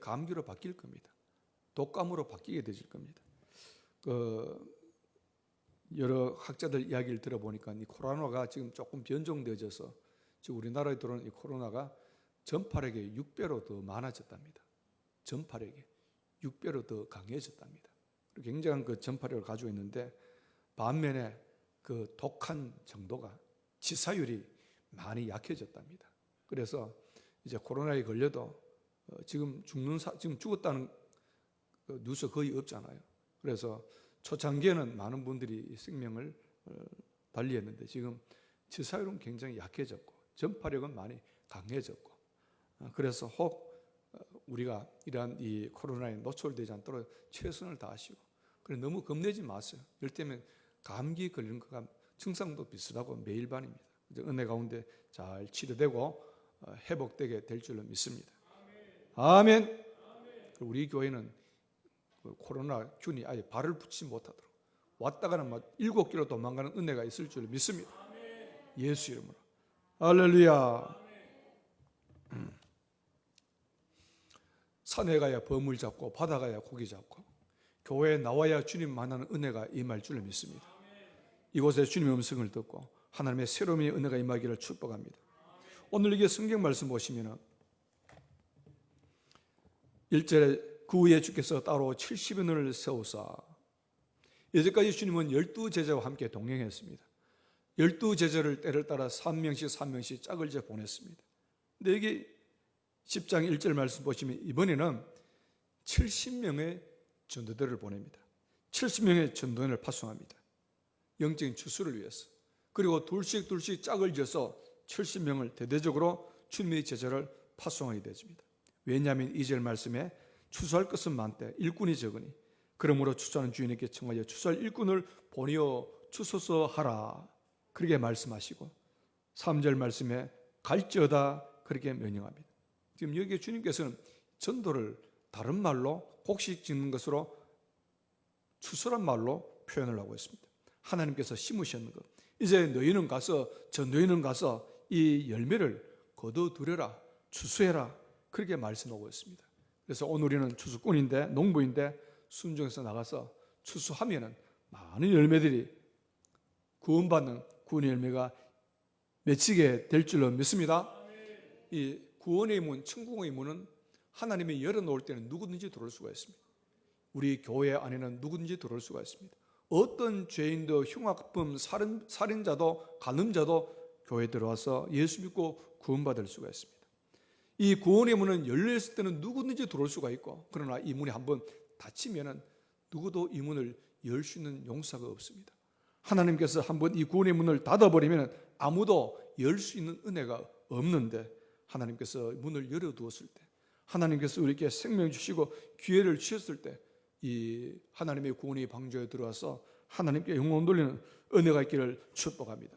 감기로 바뀔 겁니다. 독감으로 바뀌게 되질 겁니다. 여러 학자들 이야기를 들어보니까 이 코로나가 지금 조금 변종되어져서 지금 우리나라에 들어오는 이 코로나가 전파력이 6배로 더 많아졌답니다. 전파력이 6배로 더 강해졌답니다. 굉장한 그 전파력을 가지고 있는데, 반면에 그 독한 정도가, 치사율이 많이 약해졌답니다. 그래서 이제 코로나에 걸려도 지금 죽었다는 뉴스 거의 없잖아요. 그래서 초창기에는 많은 분들이 생명을 달리했는데 지금 치사율은 굉장히 약해졌고 전파력은 많이 강해졌고, 그래서 혹 우리가 이러한 이 코로나에 노출되지 않도록 최선을 다하시고, 그래 너무 겁내지 마세요. 이럴 때면 감기 걸리는 것과 증상도 비슷하고 매일반입니다. 은혜 가운데 잘 치료되고 회복되게 될 줄로 믿습니다. 아멘. 우리 교회는 코로나 균이 아예 발을 붙이지 못하도록 왔다가는 막 7km 도망가는 은혜가 있을 줄로 믿습니다. 예수 이름으로 할렐루야. 산에 가야 버물 잡고 바다 가야 고기 잡고 교회에 나와야 주님 만나는 은혜가 임할 줄로 믿습니다. 이곳에 주님의 음성을 듣고 하나님의 새로움의 은혜가 임하기를 축복합니다. 오늘 이게 성경 말씀 보시면 1절에 그 후에 주께서 따로 70인을 세우사, 여태까지 주님은 12제자와 함께 동행했습니다. 12제자를 때를 따라 3명씩 짝을 져 보냈습니다. 근데 여기 10장 1절 말씀 보시면 이번에는 70명의 전도들을 보냅니다. 70명의 전도인을 파송합니다. 영적인 추수를 위해서. 그리고 둘씩 짝을 지어서 70명을 대대적으로 주님의 제자를 파송하게 되어집니다. 왜냐하면 2절 말씀에 추수할 것은 많되 일꾼이 적으니 그러므로 추수하는 주인에게 청하여 추수할 일꾼을 보내어 주소서 하라, 그렇게 말씀하시고 3절 말씀에 갈지어다 그렇게 명령합니다. 지금 여기 주님께서는 전도를 다른 말로 곡식 짓는 것으로 추수란 말로 표현을 하고 있습니다. 하나님께서 심으셨는 것, 이제 너희는 가서 전도인은 가서 이 열매를 거둬들여라, 추수해라, 그렇게 말씀하고 있습니다. 그래서 오늘 우리는 추수꾼인데, 농부인데 순종해서 나가서 추수하면은 많은 열매들이 구원받는 구원의 열매가 맺히게 될 줄로 믿습니다. 이 구원의 문, 천국의 문은 하나님이 열어놓을 때는 누구든지 들어올 수가 있습니다. 우리 교회 안에는 누구든지 들어올 수가 있습니다. 어떤 죄인도, 흉악범, 살인자도, 간음자도 교회에 들어와서 예수 믿고 구원받을 수가 있습니다. 이 구원의 문은 열렸을 때는 누구든지 들어올 수가 있고, 그러나 이 문이 한번 닫히면은 누구도 이 문을 열 수 있는 용사가 없습니다. 하나님께서 한번 이 구원의 문을 닫아버리면 아무도 열 수 있는 은혜가 없는데, 하나님께서 문을 열어두었을 때, 하나님께서 우리에게 생명 주시고 기회를 주셨을 때, 이 하나님의 구원의 방주에 들어와서 하나님께 영혼 돌리는 은혜가 있기를 축복합니다.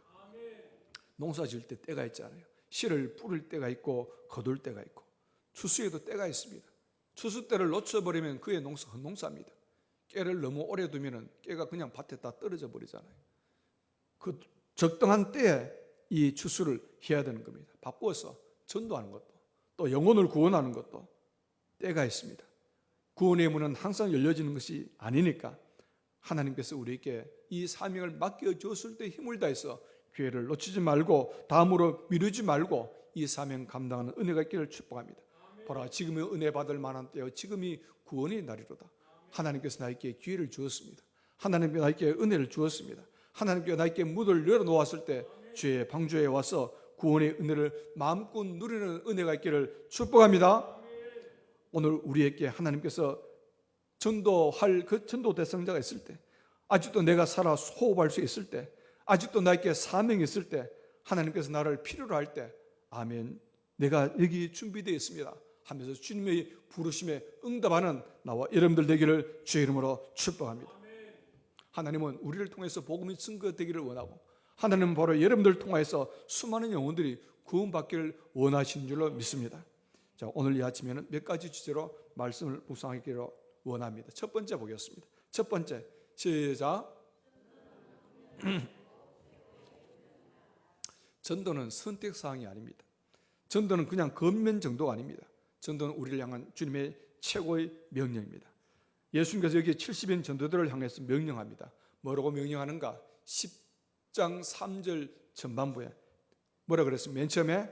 농사 지을 때 때가 있잖아요. 씨를 뿌릴 때가 있고 거둘 때가 있고, 추수에도 때가 있습니다. 추수 때를 놓쳐버리면 그의 농사 헛농사입니다. 깨를 너무 오래 두면 깨가 그냥 밭에 다 떨어져 버리잖아요. 그 적당한 때에 이 추수를 해야 되는 겁니다. 바빠서 전도하는 것도, 또 영혼을 구원하는 것도 때가 있습니다. 구원의 문은 항상 열려지는 것이 아니니까 하나님께서 우리에게 이 사명을 맡겨줬을 때 힘을 다해서 기회를 놓치지 말고, 다음으로 미루지 말고 이 사명 감당하는 은혜가 있기를 축복합니다. 보라, 지금의 은혜 받을 만한 때요, 지금이 구원의 날이로다. 하나님께서 나에게 기회를 주었습니다. 하나님께서 나에게 은혜를 주었습니다. 하나님께서 나에게 문을 열어놓았을 때 주의 방주에 와서 구원의 은혜를 마음껏 누리는 은혜가 있기를 축복합니다. 오늘 우리에게 하나님께서 전도할 그 전도 대상자가 있을 때, 아직도 내가 살아 호흡할 수 있을 때, 아직도 나에게 사명이 있을 때, 하나님께서 나를 필요로 할 때, 아멘, 내가 여기 준비되어 있습니다 하면서 주님의 부르심에 응답하는 나와 여러분들 되기를 주의 이름으로 축복합니다. 하나님은 우리를 통해서 복음이 증거되기를 원하고, 하나님은 바로 여러분들을 통해서 수많은 영혼들이 구원받기를 원하시는 줄로 믿습니다. 자, 오늘 이 아침에는 몇 가지 주제로 말씀을 묵상하기를 원합니다. 첫 번째 보겠습니다. 첫 번째, 시작. 전도는 선택사항이 아닙니다. 전도는 그냥 겉면 정도가 아닙니다. 전도는 우리를 향한 주님의 최고의 명령입니다. 예수님께서 여기 70인 전도들을 향해서 명령합니다. 뭐라고 명령하는가? 10장 3절 전반부에 뭐라 그랬습니까? 맨 처음에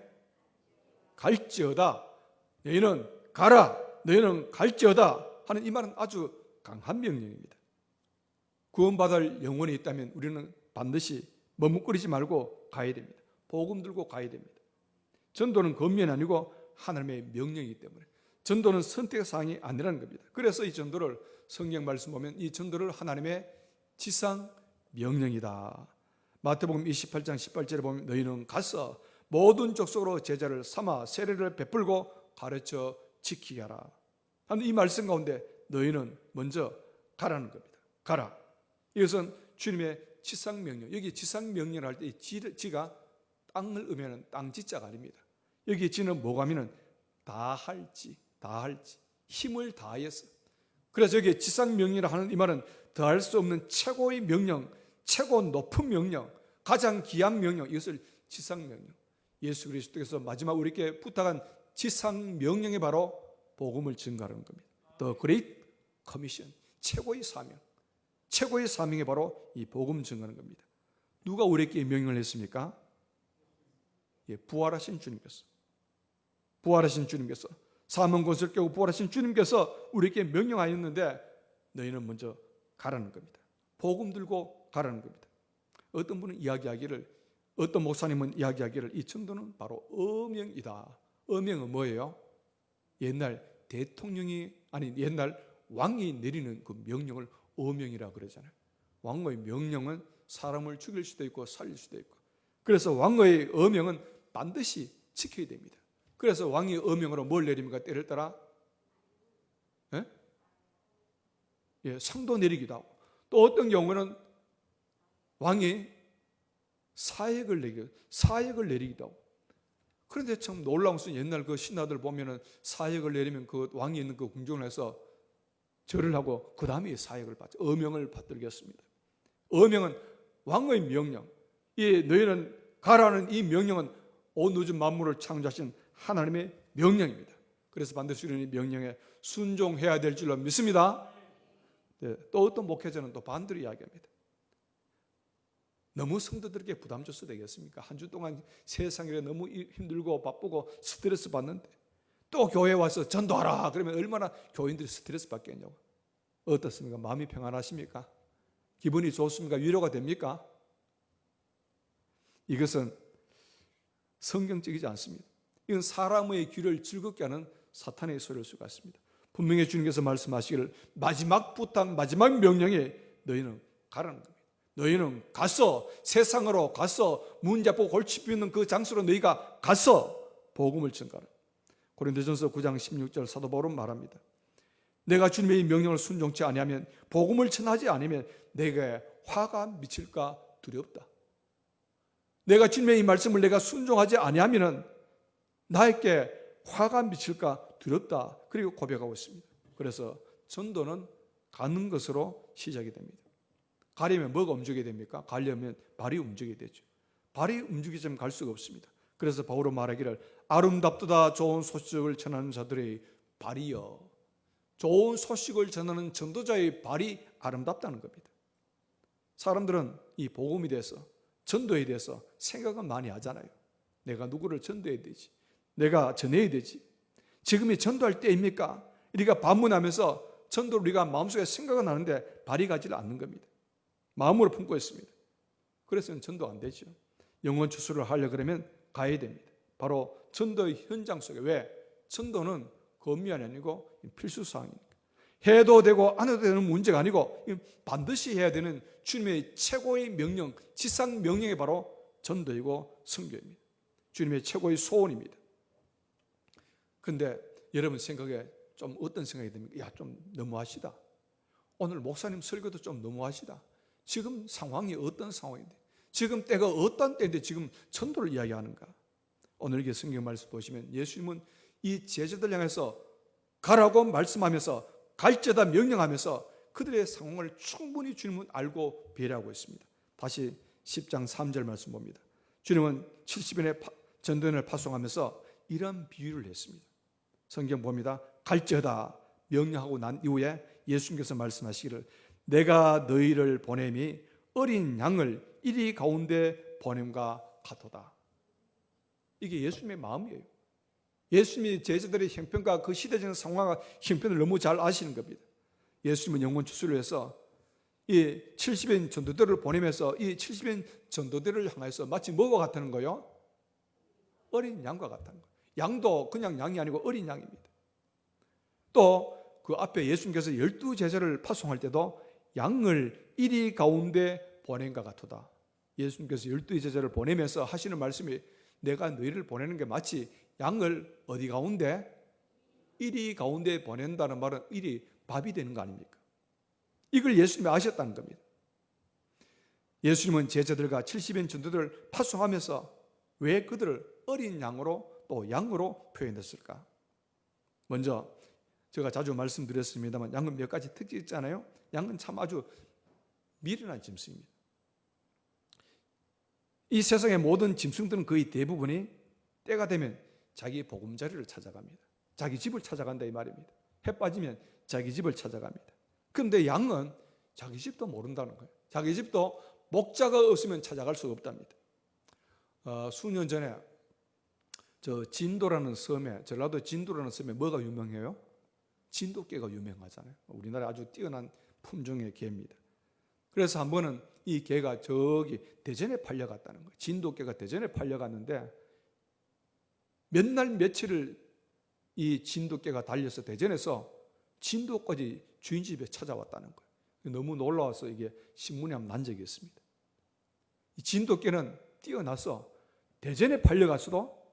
갈지어다, 너희는 가라, 너희는 갈지어다 하는 이 말은 아주 강한 명령입니다. 구원받을 영혼이 있다면 우리는 반드시 머뭇거리지 말고 가야 됩니다. 복음 들고 가야 됩니다. 전도는 권면이 아니고 하나님의 명령이기 때문에 전도는 선택사항이 아니라는 겁니다. 그래서 이 전도를 성경 말씀 보면 이 전도를 하나님의 지상 명령이다. 마태복음 28장 18절에 보면 너희는 가서 모든 족속으로 제자를 삼아 세례를 베풀고 가르쳐 지키게 하라 하는 이 말씀 가운데 너희는 먼저 가라는 겁니다. 가라. 이것은 주님의 지상명령. 여기 지상명령을 할 때 지가 땅을 의미하는 땅지자가 아닙니다. 여기 지는 뭐가 하면은 다 할지 힘을 다해서. 그래서 여기 지상명령이라 하는 이 말은 더할 수 없는 최고의 명령, 최고 높은 명령, 가장 귀한 명령, 이것을 지상명령. 예수 그리스도께서 마지막 우리에게 부탁한 지상명령이 바로 복음을 증거하는 겁니다. The Great Commission, 최고의 사명. 최고의 사명이 바로 이 복음 증거하는 겁니다. 누가 우리에게 명령을 했습니까? 부활하신 주님께서. 부활하신 주님께서. 사망 권세를 깨고 부활하신 주님께서 우리에게 명령하였는데 너희는 먼저 가라는 겁니다. 복음 들고 가라는 겁니다. 어떤 분은 이야기하기를, 어떤 목사님은 이야기하기를 이 전도는 바로 어명이다. 어명은 뭐예요? 옛날 대통령이 아니 옛날 왕이 내리는 그 명령을 어명이라 그러잖아요. 왕의 명령은 사람을 죽일 수도 있고 살릴 수도 있고, 그래서 왕의 어명은 반드시 지켜야 됩니다. 그래서 왕이 어명으로 뭘 내립니까? 때를 따라 상도 내리기도 하고, 또 어떤 경우는 왕이 사역을 내리기도 하고. 그런데 참 놀라운 것은 옛날 그 신하들 보면은 사역을 내리면 그 왕이 있는 그 궁정을 해서 절을 하고 그 다음에 사역을 받죠. 어명을 받들겠습니다. 어명은 왕의 명령. 이 너희는 가라는 이 명령은 온 우주 만물을 창조하신 하나님의 명령입니다. 그래서 반드시 우리는 이 명령에 순종해야 될 줄로 믿습니다. 네, 또 어떤 목회자는 또 반대로 이야기합니다. 너무 성도들에게 부담 줘서 되겠습니까? 한 주 동안 세상에 너무 힘들고 바쁘고 스트레스 받는데 또 교회에 와서 전도하라 그러면 얼마나 교인들이 스트레스 받겠냐고. 어떻습니까? 마음이 평안하십니까? 기분이 좋습니까? 위로가 됩니까? 이것은 성경적이지 않습니다. 이건 사람의 귀를 즐겁게 하는 사탄의 소리일 수가 있습니다. 분명히 주님께서 말씀하시기를 마지막 부탁, 마지막 명령에 너희는 가라는 겁니다. 너희는 가서 세상으로 가서 문 잡고 골치 비우는 그 장소로 너희가 가서 복음을 전가하라. 고린도전서 9장 16절 사도 바울은 말합니다. 내가 주님의 명령을 순종치 아니하면, 복음을 전하지 않으면 내게 화가 미칠까 두렵다. 내가 주님의 이 말씀을 내가 순종하지 아니하면 나에게 화가 미칠까 두렵다. 그리고 고백하고 있습니다. 그래서 전도는 가는 것으로 시작이 됩니다. 가려면 뭐가 움직여야 됩니까? 가려면 발이 움직여야 되죠. 발이 움직이지 않으면 갈 수가 없습니다. 그래서 바울은 말하기를 아름답도다 좋은 소식을 전하는 자들의 발이여. 좋은 소식을 전하는 전도자의 발이 아름답다는 겁니다. 사람들은 이 복음에 대해서, 전도에 대해서 생각은 많이 하잖아요. 내가 누구를 전도해야 되지, 내가 전해야 되지, 지금이 전도할 때입니까? 우리가 반문하면서 전도를 우리가 마음속에 생각은 하는데 발이 가지를 않는 겁니다. 마음으로 품고 있습니다. 그래서 전도 안 되죠. 영혼 추수를 하려고 그러면 가야 됩니다. 바로 전도의 현장 속에. 왜? 전도는 권면이 아니고 필수사항이니까. 해도 되고 안 해도 되는 문제가 아니고 반드시 해야 되는 주님의 최고의 명령, 지상 명령이 바로 전도이고 선교입니다. 주님의 최고의 소원입니다. 그런데 여러분 생각에 좀 어떤 생각이 듭니까? 야, 좀 너무하시다. 오늘 목사님 설교도 좀 너무하시다. 지금 상황이 어떤 상황인데, 지금 때가 어떤 때인데 지금 전도를 이야기하는가? 오늘 이게 성경 말씀 보시면 예수님은 이 제자들 향해서 가라고 말씀하면서 갈지어다 명령하면서 그들의 상황을 충분히 주님은 알고 배려하고 있습니다. 다시 10장 3절 말씀 봅니다. 주님은 70인의 전도연을 파송하면서 이런 비유를 했습니다. 성경 봅니다. 갈지어다 명령하고 난 이후에 예수님께서 말씀하시기를 내가 너희를 보냄이 어린 양을 이리 가운데 보냄과 같도다. 이게 예수님의 마음이에요. 예수님이 제자들의 형편과 그 시대적인 상황과 형편을 너무 잘 아시는 겁니다. 예수님은 영원 추수를 해서 이 70인 전도대를 보내면서 이 70인 전도대를 향해서 마치 뭐가 같다는 거예요? 어린 양과 같다는 거예요. 양도 그냥 양이 아니고 어린 양입니다. 또 그 앞에 예수님께서 12제자를 파송할 때도 양을 이리 가운데 보낸과 같도다. 예수님께서 12제자를 보내면서 하시는 말씀이 내가 너희를 보내는 게 마치 양을 어디 가운데? 이리 가운데 보낸다는 말은 이리 밥이 되는 거 아닙니까? 이걸 예수님이 아셨다는 겁니다. 예수님은 제자들과 70인 전도들을 파송하면서 왜 그들을 어린 양으로 또 양으로 표현했을까? 먼저 제가 자주 말씀드렸습니다만 양은 몇 가지 특징이 있잖아요. 양은 참 아주 미련한 짐승입니다. 이 세상의 모든 짐승들은 거의 대부분이 때가 되면 자기 보금자리를 찾아갑니다. 자기 집을 찾아간다 이 말입니다. 해 빠지면 자기 집을 찾아갑니다. 그런데 양은 자기 집도 모른다는 거예요. 자기 집도 목자가 없으면 찾아갈 수가 없답니다. 수년 전에 진도라는 섬에, 전라도 진도라는 섬에 뭐가 유명해요? 진돗개가 유명하잖아요. 우리나라 아주 뛰어난 품종의 개입니다. 그래서 한 번은 이 개가 저기 대전에 팔려갔다는 거예요. 진돗개가 대전에 팔려갔는데 몇 날 며칠을 이 진돗개가 달려서 대전에서 진도까지 주인 집에 찾아왔다는 거예요. 너무 놀라워서 이게 신문에 한번 난 적이 있습니다. 이 진돗개는 뛰어나서 대전에 팔려갔어도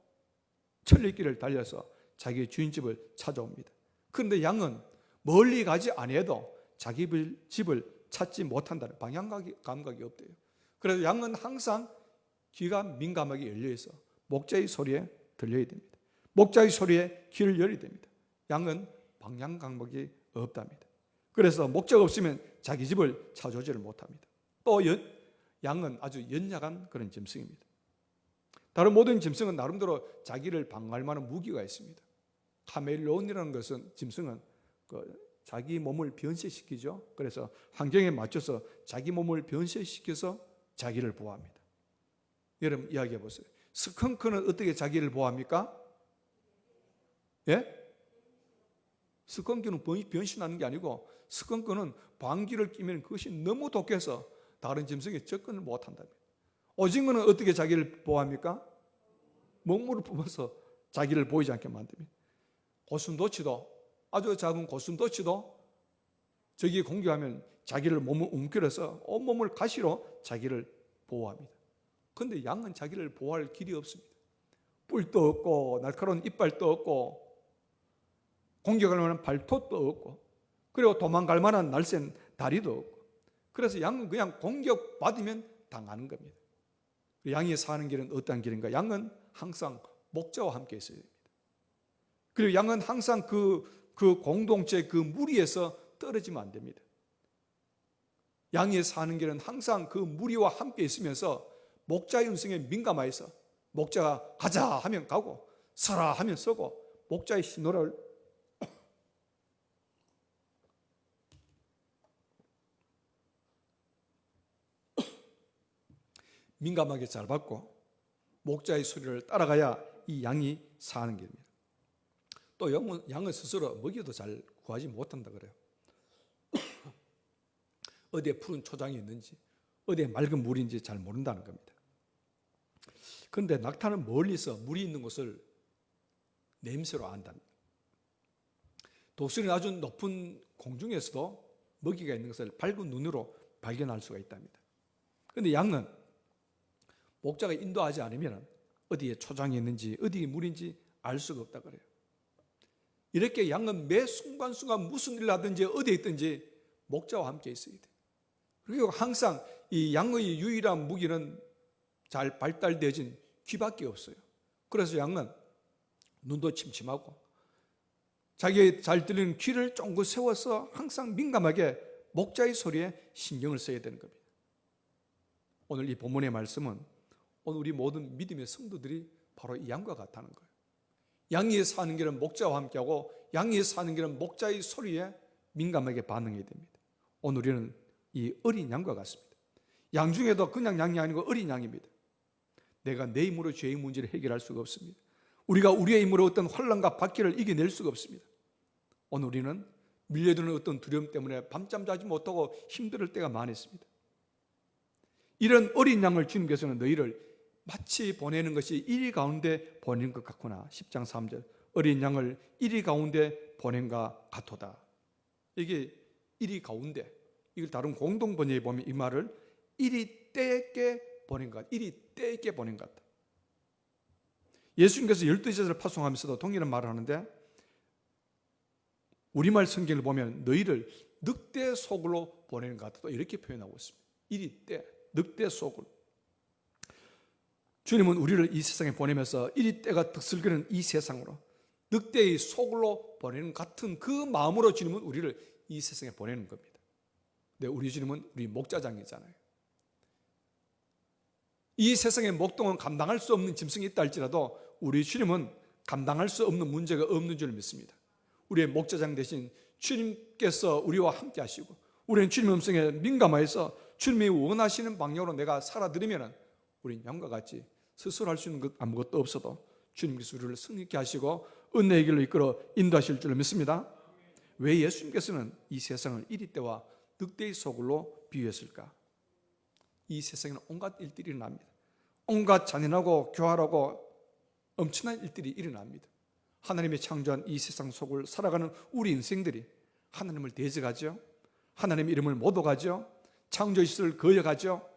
천리길을 달려서 자기 주인 집을 찾아옵니다. 그런데 양은 멀리 가지 아니해도 자기 집을 찾지 못한다는 방향 감각이 없대요. 그래서 양은 항상 귀가 민감하게 열려있어 목자의 소리에 들려야 됩니다. 목자의 소리에 귀를 열어야 됩니다. 양은 방향 감각이 없답니다. 그래서 목자가 없으면 자기 집을 찾아오지를 못합니다. 또 양은 아주 연약한 그런 짐승입니다. 다른 모든 짐승은 나름대로 자기를 방어할 만한 무기가 있습니다. 카멜레온이라는 것은 짐승은 자기 몸을 변색시키죠. 그래서 환경에 맞춰서 자기 몸을 변색시켜서 자기를 보호합니다. 여러분 이야기해 보세요. 스컹크는 어떻게 자기를 보호합니까? 예? 스컹크는 변신하는 게 아니고 스컹크는 방귀를 뀌면 그것이 너무 독해서 다른 짐승에 접근을 못한답니다. 오징어는 어떻게 자기를 보호합니까? 먹물을 뿜어서 자기를 보이지 않게 만듭니다. 고슴도치도 아주 작은 고슴도치도 저기에 공격하면 자기를 몸을 움켜려서 온몸을 가시로 자기를 보호합니다. 그런데 양은 자기를 보호할 길이 없습니다. 뿔도 없고 날카로운 이빨도 없고 공격할 만한 발톱도 없고 그리고 도망갈 만한 날쌘 다리도 없고 그래서 양은 그냥 공격받으면 당하는 겁니다. 양이 사는 길은 어떤 길인가? 양은 항상 목자와 함께 있어야 됩니다. 그리고 양은 항상 그 공동체 그 무리에서 떨어지면 안 됩니다. 양이 사는 길은 항상 그 무리와 함께 있으면서 목자의 음성에 민감하여서 목자가 가자 하면 가고 서라 하면 서고 목자의 신호를 민감하게 잘 받고 목자의 소리를 따라가야 이 양이 사는 길입니다. 또 양은 스스로 먹이도 잘 구하지 못한다 그래요. 어디에 푸른 초장이 있는지 어디에 맑은 물인지 잘 모른다는 겁니다. 그런데 낙타는 멀리서 물이 있는 곳을 냄새로 안답니다. 독수리는 아주 높은 공중에서도 먹이가 있는 것을 밝은 눈으로 발견할 수가 있답니다. 그런데 양은 목자가 인도하지 않으면 어디에 초장이 있는지 어디에 물인지 알 수가 없다 그래요. 이렇게 양은 매 순간순간 무슨 일을 하든지 어디에 있든지 목자와 함께 있어야 돼요. 그리고 항상 이 양의 유일한 무기는 잘 발달되어진 귀밖에 없어요. 그래서 양은 눈도 침침하고 자기의 잘 들리는 귀를 쫑긋 세워서 항상 민감하게 목자의 소리에 신경을 써야 되는 겁니다. 오늘 이 본문의 말씀은 오늘 우리 모든 믿음의 성도들이 바로 이 양과 같다는 거예요. 양이 사는 길은 목자와 함께하고 양이 사는 길은 목자의 소리에 민감하게 반응해야 됩니다. 오늘 우리는 이 어린 양과 같습니다. 양 중에도 그냥 양이 아니고 어린 양입니다. 내가 내 힘으로 죄의 문제를 해결할 수가 없습니다. 우리가 우리의 힘으로 어떤 환난과 박해를 이겨낼 수가 없습니다. 오늘 우리는 밀려드는 어떤 두려움 때문에 밤잠 자지 못하고 힘들 때가 많았습니다. 이런 어린 양을 주님께서는 너희를 마치 보내는 것이 이리 가운데 보내는 것 같구나. 10장 3절 어린 양을 이리 가운데 보낸가 같도다. 이게 이리 가운데, 이걸 다른 공동 번역에 보면 이 말을 이리 때에 보낸 것 같다. 이리 때에 보낸 것 같다. 예수님께서 12제자를 파송하면서도 동일한 말을 하는데 우리말 성경을 보면 너희를 늑대 속으로 보내는 것 같다. 이렇게 표현하고 있습니다. 이리 때, 늑대 속으로. 주님은 우리를 이 세상에 보내면서 이리 때가 득슬거리는 이 세상으로 늑대의 속으로 보내는 같은 그 마음으로 주님은 우리를 이 세상에 보내는 겁니다. 근데 우리 주님은 우리 목자장이잖아요. 이 세상의 목동은 감당할 수 없는 짐승이 있다 할지라도 우리 주님은 감당할 수 없는 문제가 없는 줄 믿습니다. 우리의 목자장 대신 주님께서 우리와 함께 하시고 우리는 주님의 음성에 민감하여서 주님이 원하시는 방향으로 내가 살아들으면 우리는 양과 같이 스스로 할 수 있는 것 아무것도 없어도 주님께서 우리를 승리케 하시고 은혜의 길로 이끌어 인도하실 줄 믿습니다. 왜 예수님께서는 이 세상을 이리 때와 늑대의 소굴로 비유했을까? 이 세상에는 온갖 일들이 일어납니다. 온갖 잔인하고 교활하고 엄청난 일들이 일어납니다. 하나님의 창조한 이 세상 속을 살아가는 우리 인생들이 하나님을 대적하죠. 하나님의 이름을 모독하죠. 창조의식을 거역하죠.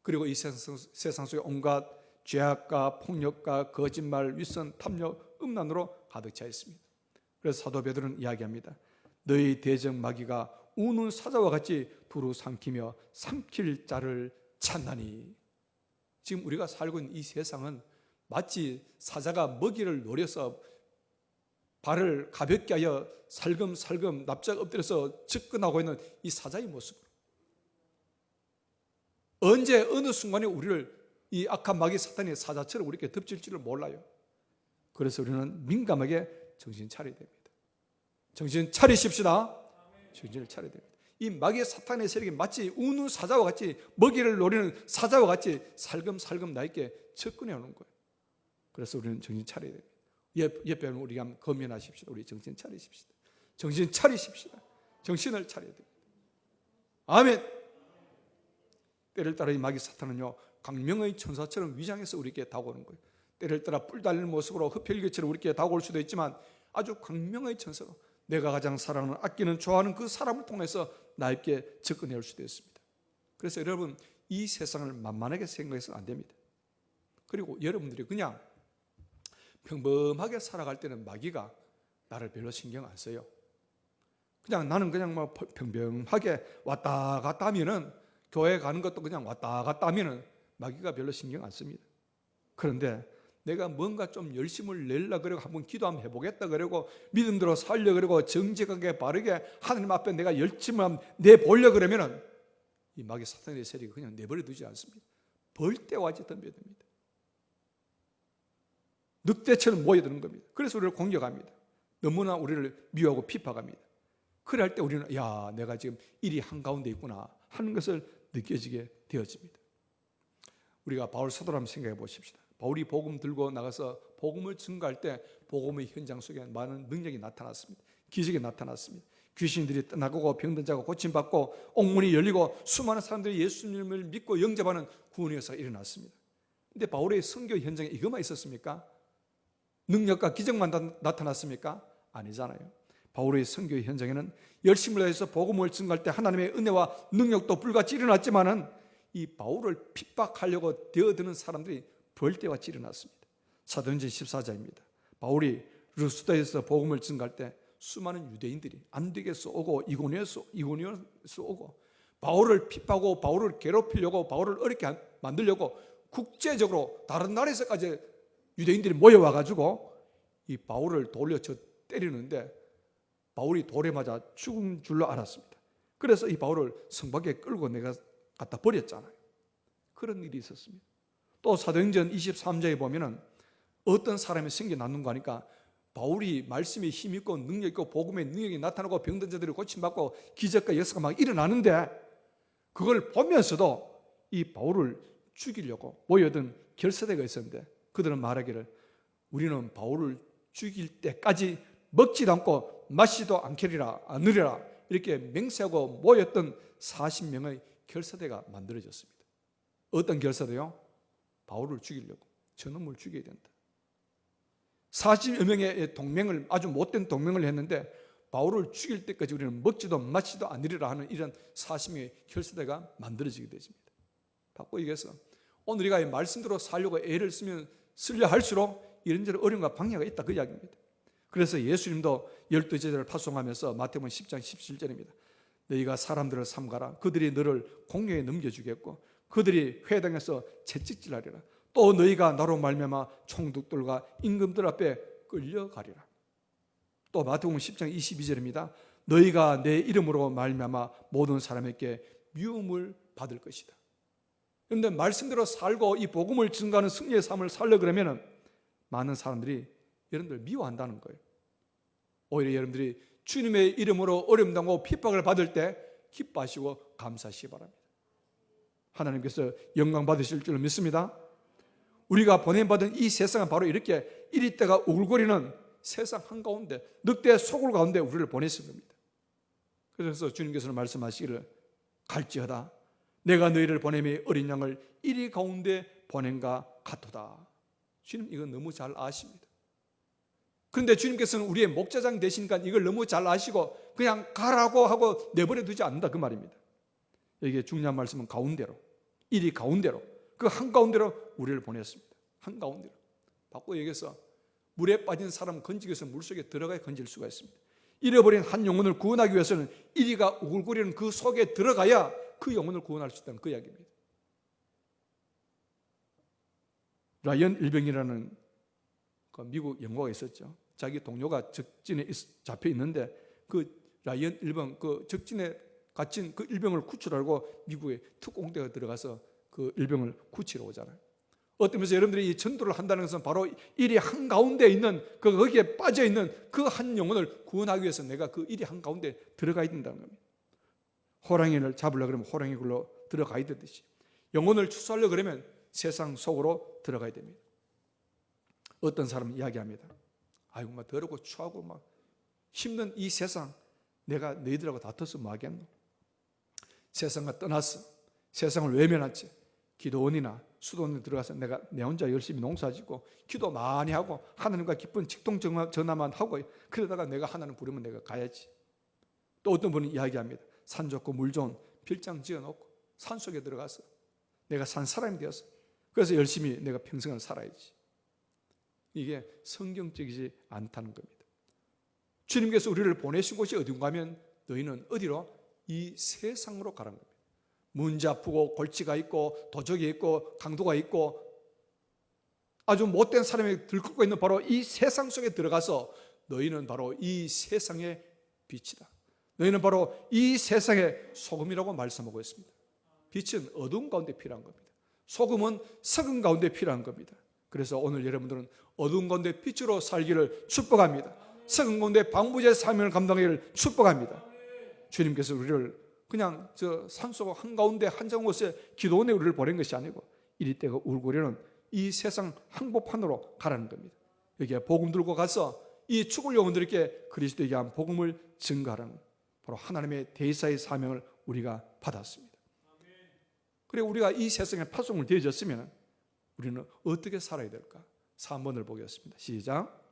그리고 이 세상 속에 온갖 죄악과 폭력과 거짓말, 윗선, 탐욕, 음란으로 가득 차 있습니다. 그래서 사도 베드로는 이야기합니다. 너희 대적 마귀가 우는 사자와 같이 두루 삼키며 삼킬 자를 찾나니. 지금 우리가 살고 있는 이 세상은 마치 사자가 먹이를 노려서 발을 가볍게 하여 살금살금 납작 엎드려서 접근하고 있는 이 사자의 모습으로 언제 어느 순간에 우리를 이 악한 마귀 사탄의 사자처럼 우리에게 덮칠 줄을 몰라요. 그래서 우리는 민감하게 정신 차려야 됩니다. 정신 차리십시다. 정신을 차려야 됩니다. 이 마귀 사탄의 세력이 마치 우는 사자와 같이 먹이를 노리는 사자와 같이 살금살금 나에게 접근해 오는 거예요. 그래서 우리는 정신 차려야 됩니다. 옆에 우리가 한번 검연하십시다. 우리 정신 차리십시다. 정신 차리십시다. 정신을 차려야 됩니다. 아멘. 때를 따라 이 마귀 사탄은요 강명의 천사처럼 위장해서 우리에게 다가오는 거예요. 때를 따라 뿔 달리는 모습으로 흡혈귀처럼 우리에게 다가올 수도 있지만 아주 강명의 천사로 내가 가장 사랑하는 아끼는 좋아하는 그 사람을 통해서 나에게 접근해 올 수도 있습니다. 그래서 여러분 이 세상을 만만하게 생각해서는 안 됩니다. 그리고 여러분들이 그냥 평범하게 살아갈 때는 마귀가 나를 별로 신경 안 써요. 그냥 나는 그냥 뭐 평범하게 왔다 갔다 하면은 교회 가는 것도 그냥 왔다 갔다 하면은 마귀가 별로 신경 안 씁니다. 그런데 내가 뭔가 좀 열심을 내려 그러고 한번 기도 한번 해보겠다 그러고 믿음대로 살려 그러고 정직하게 바르게 하나님 앞에 내가 열심을 한번 내보려 그러면은 이 마귀 사탄의 세력이 그냥 내버려 두지 않습니다. 벌떼와지 덤벼듭니다. 늑대처럼 모여드는 겁니다. 그래서 우리를 공격합니다. 너무나 우리를 미워하고 핍박합니다. 그래 할 때 우리는 야 내가 지금 일이 한가운데 있구나 하는 것을 느껴지게 되어집니다. 우리가 바울 사도를 한번 생각해 보십시다. 바울이 복음 들고 나가서 복음을 증거할 때 복음의 현장 속에 많은 능력이 나타났습니다. 기적이 나타났습니다. 귀신들이 떠나가고 병든 자가 고침받고 옥문이 열리고 수많은 사람들이 예수님을 믿고 영접하는 구원의 역사가 일어났습니다. 그런데 바울의 선교 현장에 이것만 있었습니까? 능력과 기적만 나타났습니까? 아니잖아요. 바울의 선교 현장에는 열심을 다해서 복음을 증거할 때 하나님의 은혜와 능력도 불같이 일어났지만은 이 바울을 핍박하려고 되어드는 사람들이 벌떼같이 일어났습니다. 사도행전 14장입니다. 바울이 루스드라에서 복음을 증거할 때 수많은 유대인들이 안디게에서 오고 이고니온에서 오고 바울을 핍박하고 바울을 괴롭히려고 바울을 어렵게 만들려고 국제적으로 다른 나라에서까지 유대인들이 모여와가지고 이 바울을 돌려 때리는데 바울이 돌에 맞아 죽은 줄로 알았습니다. 그래서 이 바울을 성 밖에 끌고 내가 갖다 버렸잖아요. 그런 일이 있었습니다. 또 사도행전 23장에 보면은 어떤 사람이 생겨났는가 하니까 바울이 말씀에 힘있고 능력 있고 복음의 능력이 나타나고 병든 자들이 고침받고 기적과 역사가 막 일어나는데 그걸 보면서도 이 바울을 죽이려고 모여든 결사대가 있었는데 그들은 말하기를 우리는 바울을 죽일 때까지 먹지도 않고 마시지도 않으리라 이렇게 맹세하고 모였던 40명의 결사대가 만들어졌습니다. 어떤 결사대요? 바울을 죽이려고 저놈을 죽여야 된다. 40여 명의 동맹을 아주 못된 동맹을 했는데 바울을 죽일 때까지 우리는 먹지도 마시지도 않으리라 하는 이런 40명의 결사대가 만들어지게 되십니다. 바꿔 얘기해서 오늘 우리가 이 말씀대로 살려고 애를 쓰려 할수록 이런저런 어려움과 방해가 있다 그 이야기입니다. 그래서 예수님도 12제자를 파송하면서 마태복음 10장 17절입니다. 너희가 사람들을 삼가라. 그들이 너를 공경에 넘겨주겠고 그들이 회당에서 채찍질하리라. 또 너희가 나로 말미암아 총독들과 임금들 앞에 끌려가리라. 또 마태복음 10장 22절입니다. 너희가 내 이름으로 말미암아 모든 사람에게 미움을 받을 것이다. 그런데 말씀대로 살고 이 복음을 증거하는 승리의 삶을 살려 그러면 많은 사람들이 여러분들 미워한다는 거예요. 오히려 여러분들이 주님의 이름으로 어려움 당하고 핍박을 받을 때 기뻐하시고 감사하시기 바랍니다. 하나님께서 영광 받으실 줄 믿습니다. 우리가 보냄받은 이 세상은 바로 이렇게 이리때가 우글거리는 세상 한가운데 늑대 소굴 가운데 우리를 보냈을 겁니다. 그래서 주님께서는 말씀하시기를 갈지어다 내가 너희를 보냄이 어린 양을 이리 가운데 보낸가 같도다. 주님 이건 너무 잘 아십니다. 그런데 주님께서는 우리의 목자장 되시니까 이걸 너무 잘 아시고 그냥 가라고 하고 내버려 두지 않는다 그 말입니다. 여기에 중요한 말씀은 가운데로 이리 가운데로 그 한가운데로 우리를 보냈습니다. 한가운데로. 바꿔 얘기해서 물에 빠진 사람 건지기 위해서 물속에 들어가야 건질 수가 있습니다. 잃어버린 한 영혼을 구원하기 위해서는 이리가 우글거리는 그 속에 들어가야 그 영혼을 구원할 수 있다는 그 이야기입니다. 라이언 일병이라는 그 미국 영화가 있었죠. 자기 동료가 적진에 잡혀 있는데 그 라이언 일병 그 적진에 갇힌 그 일병을 구출하고 미국의 특공대가 들어가서 그 일병을 구치러 오잖아요. 어떤 면에서 여러분들이 이 전도를 한다는 것은 바로 일이 한가운데 있는 거기에 빠져 있는 그 한 영혼을 구원하기 위해서 내가 그 일이 한가운데 들어가야 된다는 겁니다. 호랑이를 잡으려고 그러면 호랑이 굴로 들어가야 되듯이 영혼을 추수하려고 그러면 세상 속으로 들어가야 됩니다. 어떤 사람은 이야기합니다. 아이고 막 더럽고 추하고 막 힘든 이 세상 내가 너희들하고 다퉈서 뭐 하겠노? 세상과 떠났어. 세상을 외면한 채 기도원이나 수도원에 들어가서 내가 내 혼자 열심히 농사짓고 기도 많이 하고 하나님과 기쁜 직통 전화만 하고 그러다가 내가 하나님 부르면 내가 가야지. 또 어떤 분은 이야기합니다. 산 좋고 물 좋은 별장 지어놓고 산속에 들어가서 내가 산 사람이 되었어. 그래서 열심히 내가 평생을 살아야지. 이게 성경적이지 않다는 겁니다. 주님께서 우리를 보내신 곳이 어딘가 하면 너희는 어디로? 이 세상으로 가라는 겁니다. 문제 아프고 골치가 있고 도적이 있고 강도가 있고 아주 못된 사람이 들끓고 있는 바로 이 세상 속에 들어가서 너희는 바로 이 세상의 빛이다. 너희는 바로 이 세상의 소금이라고 말씀하고 있습니다. 빛은 어두운 가운데 필요한 겁니다. 소금은 썩은 가운데 필요한 겁니다. 그래서 오늘 여러분들은 어두운 가운데 빛으로 살기를 축복합니다. 썩은 가운데 방부제 사명을 감당하기를 축복합니다. 주님께서 우리를 그냥 저 산속 한가운데 한정 곳에 기도원에 우리를 보낸 것이 아니고 이리 때가 울고려는 이 세상 항복판으로 가라는 겁니다. 여기에 복음 들고 가서 이 죽을 영혼들에게 그리스도에 대한 복음을 증거하라는 바로 하나님의 대사의 사명을 우리가 받았습니다. 그리고 우리가 이 세상에 파송을 되어졌으면 우리는 어떻게 살아야 될까? 3번을 보겠습니다. 시작.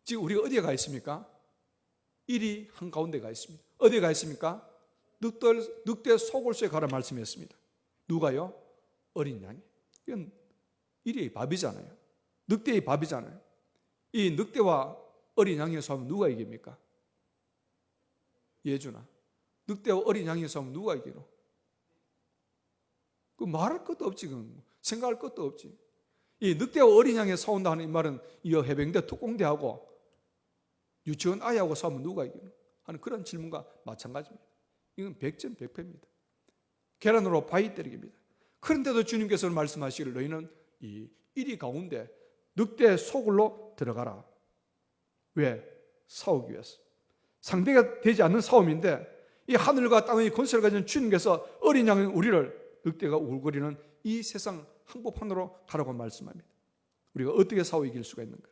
지금 우리가 어디에 가 있습니까? 일이 한가운데 가 있습니다. 어디에 가 있습니까? 늑대 소굴소에 가라 말씀했습니다. 누가요? 어린 양이. 이건 일이 밥이잖아요. 늑대의 밥이잖아요. 이 늑대와 어린 양의 싸움 누가 이깁니까? 예준아. 늑대와 어린 양의 싸움 누가 이기노? 그 말할 것도 없지. 생각할 것도 없지. 이 늑대와 어린 양이 싸운다 하는 이 말은 이 해병대 특공대하고 유치원 아이하고 싸우면 누가 이기노? 하는 그런 질문과 마찬가지입니다. 이건 백전백패입니다. 계란으로 바위 때리기입니다. 그런데도 주님께서는 말씀하시기를 너희는 이 이리 가운데 늑대 소굴로 들어가라. 왜? 싸우기 위해서. 상대가 되지 않는 싸움인데 이 하늘과 땅의 권세를 가진 주님께서 어린 양인 우리를 늑대가 울거리는 이 세상 한복판으로 가라고 말씀합니다. 우리가 어떻게 싸워 이길 수가 있는가?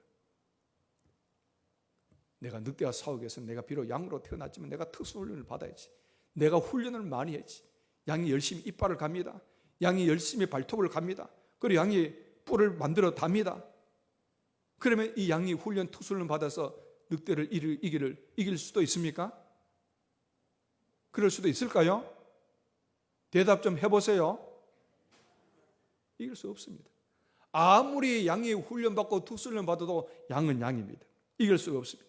내가 늑대와 싸우기 위해서 내가 비록 양으로 태어났지만 내가 특수훈련을 받아야지. 내가 훈련을 많이 했지. 양이 열심히 이빨을 갑니다. 양이 열심히 발톱을 갑니다. 그리고 양이 뿔을 만들어 답니다. 그러면 이 양이 특수훈련 받아서 늑대를 이길 수도 있습니까? 그럴 수도 있을까요? 대답 좀 해보세요. 이길 수 없습니다. 아무리 양이 훈련받고 특수훈련 받아도 양은 양입니다. 이길 수가 없습니다.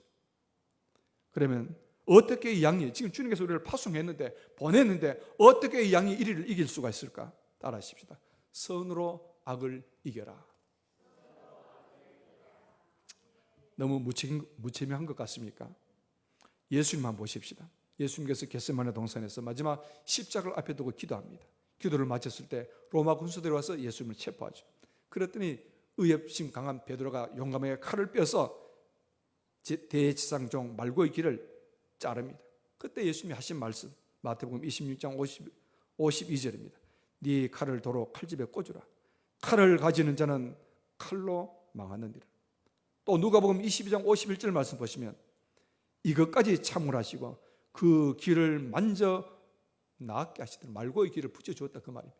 그러면 어떻게 이 양이, 지금 주님께서 우리를 파송했는데 보냈는데 어떻게 이 양이 이리를 이길 수가 있을까? 따라하십시다. 선으로 악을 이겨라. 너무 무책임한 것 같습니까? 예수님만 보십시다. 예수님께서 겟세마네 동산에서 마지막 십자가를 앞에 두고 기도합니다. 기도를 마쳤을 때 로마 군수들이 와서 예수님을 체포하죠. 그랬더니 의협심 강한 베드로가 용감하게 칼을 빼서 대제사장 말고의 길을 자릅니다. 그때 예수님이 하신 말씀 마태복음 26장 52절입니다. 네 칼을 도로 칼집에 꽂으라. 칼을 가지는 자는 칼로 망하느니라. 또 누가복음 22장 51절 말씀 보시면 이것까지 참으라시고 그 길을 만져 나았게 하시더라. 말고의 길을 붙여주었다 그 말입니다.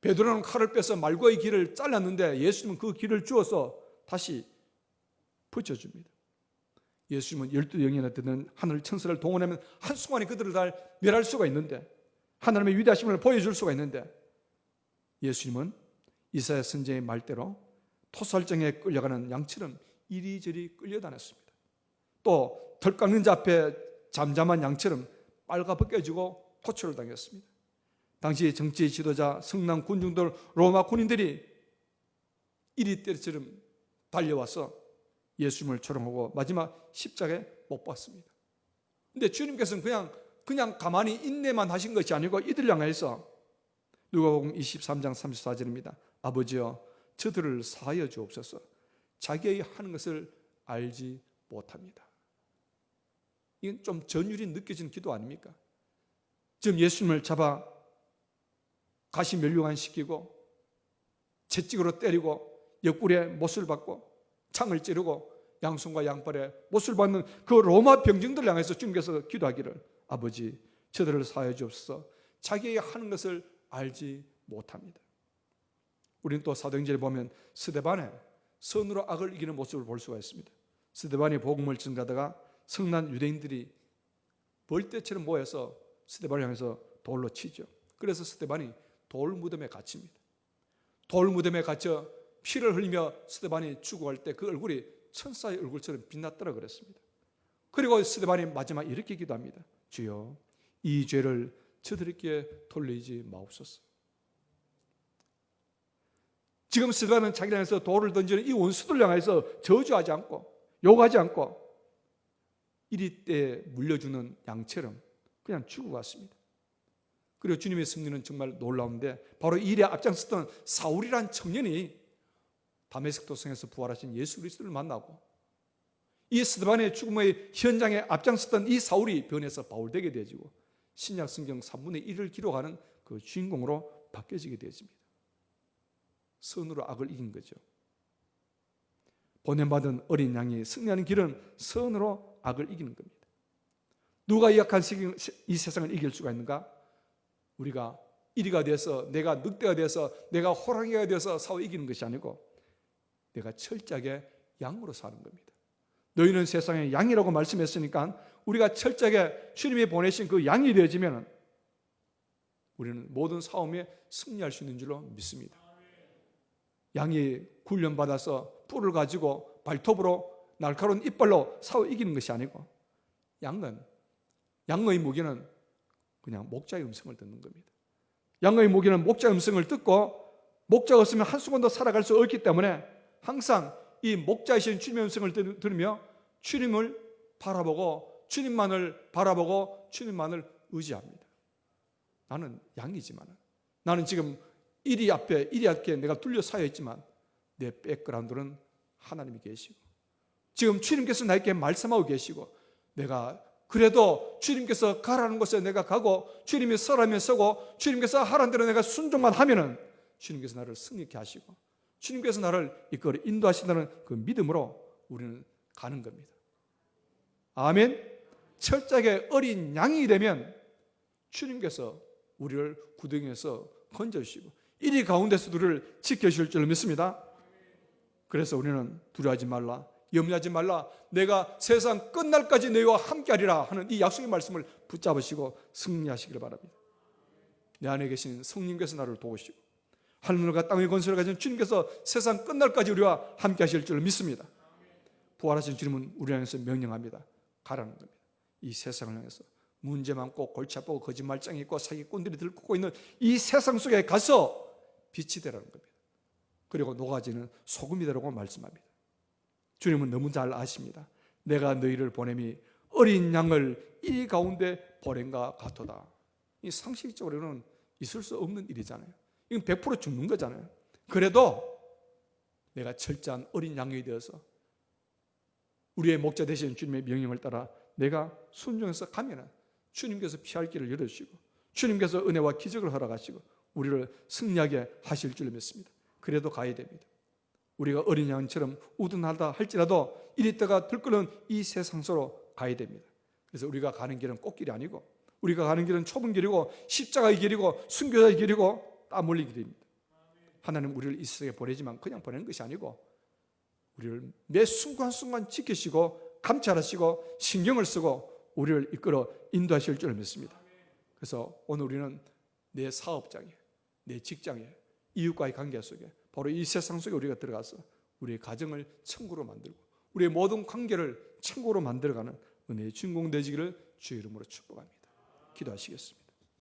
베드로는 칼을 빼서 말고의 길을 잘랐는데 예수님은 그 길을 주어서 다시 붙여줍니다. 예수님은 12영이나 되는 하늘 천사를 동원하면 한순간에 그들을 다 멸할 수가 있는데 하나님의 위대하심을 보여줄 수가 있는데 예수님은 이사야 선지자의 말대로 토살장에 끌려가는 양처럼 이리저리 끌려다녔습니다. 또 덜 깎는 자 앞에 잠잠한 양처럼 빨가벗겨지고 토초를 당했습니다. 당시 정치 지도자 성난 군중들 로마 군인들이 이리때처럼 달려와서 예수님을 조롱하고 마지막 십자가에 못 박습니다. 근데 주님께서는 그냥 가만히 인내만 하신 것이 아니고 이들 향해서 누가복음 23장 34절입니다. 아버지여 저들을 사하여 주옵소서. 자기의 하는 것을 알지 못합니다. 이건 좀 전율이 느껴지는 기도 아닙니까? 지금 예수님을 잡아 가시 멸류관 시키고 채찍으로 때리고 옆구리에 못을 박고 창을 찌르고 양손과 양발에 못을 받는 그 로마 병정들 향해서 주님께서 기도하기를 아버지 저들을 사하여 주옵소서. 자기의 하는 것을 알지 못합니다. 우리는 또 사도행전에 보면 스데반의 선으로 악을 이기는 모습을 볼 수가 있습니다. 스데반이 복음을 전가다가 성난 유대인들이 벌떼처럼 모여서 스데반을 향해서 돌로 치죠. 그래서 스데반이 돌무덤에 갇힙니다. 돌무덤에 갇혀 피를 흘리며 스데반이 죽어갈 때 그 얼굴이 천사의 얼굴처럼 빛났더라 그랬습니다. 그리고 스데반이 마지막 이렇게 기도합니다. 주여 이 죄를 저들에게 돌리지 마옵소서. 지금 스데반은 자기를 향해서 돌을 던지는 이 원수들 향해서 저주하지 않고 욕하지 않고 이리 때 물려주는 양처럼 그냥 죽어갔습니다. 그리고 주님의 승리는 정말 놀라운데 바로 이 일에 앞장섰던 사울이란 청년이 다메섹 도성에서 부활하신 예수 그리스도를 만나고 이 스데반의 죽음의 현장에 앞장섰던 이 사울이 변해서 바울되게 되어지고 신약 성경 3분의 1을 기록하는 그 주인공으로 바뀌어지게 되어집니다. 선으로 악을 이긴 거죠. 보냄받은 어린 양이 승리하는 길은 선으로 악을 이기는 겁니다. 누가 이 악한 이 세상을 이길 수가 있는가? 우리가 이리가 돼서 내가 늑대가 돼서 내가 호랑이가 돼서 싸워 이기는 것이 아니고 내가 철저하게 양으로 사는 겁니다. 너희는 세상의 양이라고 말씀했으니까 우리가 철저하게 주님이 보내신 그 양이 되어지면 우리는 모든 싸움에 승리할 수 있는 줄로 믿습니다. 양이 훈련받아서 뿔을 가지고 발톱으로 날카로운 이빨로 싸워 이기는 것이 아니고 양의 무기는 그냥 목자의 음성을 듣는 겁니다. 양의 무기는 목자의 음성을 듣고 목자가 없으면 한순간도 살아갈 수 없기 때문에 항상 이 목자이신 주님의 음성을 들으며 주님을 바라보고 주님만을 바라보고 주님만을 의지합니다. 나는 양이지만 나는 지금 이리 앞에 내가 둘러싸여 있지만 내 백그라운드는 하나님이 계시고, 지금 주님께서 나에게 말씀하고 계시고, 내가 그래도 주님께서 가라는 곳에 내가 가고, 주님이 서라면 서고, 주님께서 하라는 대로 내가 순종만 하면은 주님께서 나를 승리케 하시고, 주님께서 나를 이끌어 인도하신다는 그 믿음으로 우리는 가는 겁니다. 아멘. 철저하게 어린 양이 되면 주님께서 우리를 구덩이에서 건져주시고 이리 가운데서 우리를 지켜주실 줄 믿습니다. 그래서 우리는 두려워하지 말라, 염려하지 말라, 내가 세상 끝날까지 너희와 함께하리라 하는 이 약속의 말씀을 붙잡으시고 승리하시기를 바랍니다. 내 안에 계신 성령께서 나를 도우시고 하늘과 땅의 권세를 가진 주님께서 세상 끝날까지 우리와 함께하실 줄 믿습니다. 부활하신 주님은 우리 안에서 명령합니다. 가라는 겁니다. 이 세상을 향해서 문제 많고 골치 아프고 거짓말장이 있고 사기꾼들이 들고 있는 이 세상 속에 가서 빛이 되라는 겁니다. 그리고 녹아지는 소금이 되라고 말씀합니다. 주님은 너무 잘 아십니다. 내가 너희를 보냄이 어린 양을 이 가운데 보냄과 같도다. 이 상식적으로는 있을 수 없는 일이잖아요. 이건 100% 죽는 거잖아요. 그래도 내가 철저한 어린 양이 되어서 우리의 목자 되신 주님의 명령을 따라 내가 순종해서 가면은 주님께서 피할 길을 열어주시고 주님께서 은혜와 기적을 허락하시고 우리를 승리하게 하실 줄 믿습니다. 그래도 가야 됩니다. 우리가 어린 양처럼 우둔하다 할지라도 이리다가 들끓는 이 세상 속으로 가야 됩니다. 그래서 우리가 가는 길은 꽃길이 아니고 우리가 가는 길은 좁은 길이고 십자가의 길이고 순교자의 길이고 땀 흘린 길입니다. 하나님 우리를 이 세상에 보내지만 그냥 보내는 것이 아니고 우리를 매 순간순간 지키시고 감찰하시고 신경을 쓰고 우리를 이끌어 인도하실 줄 믿습니다. 그래서 오늘 우리는 내 사업장에, 내 직장에, 이웃과의 관계 속에 바로 이 세상 속에 우리가 들어가서 우리의 가정을 천국으로 만들고 우리의 모든 관계를 천국으로 만들어가는 은혜의 주인공 되시기를 주의 이름으로 축복합니다. 기도하시겠습니다.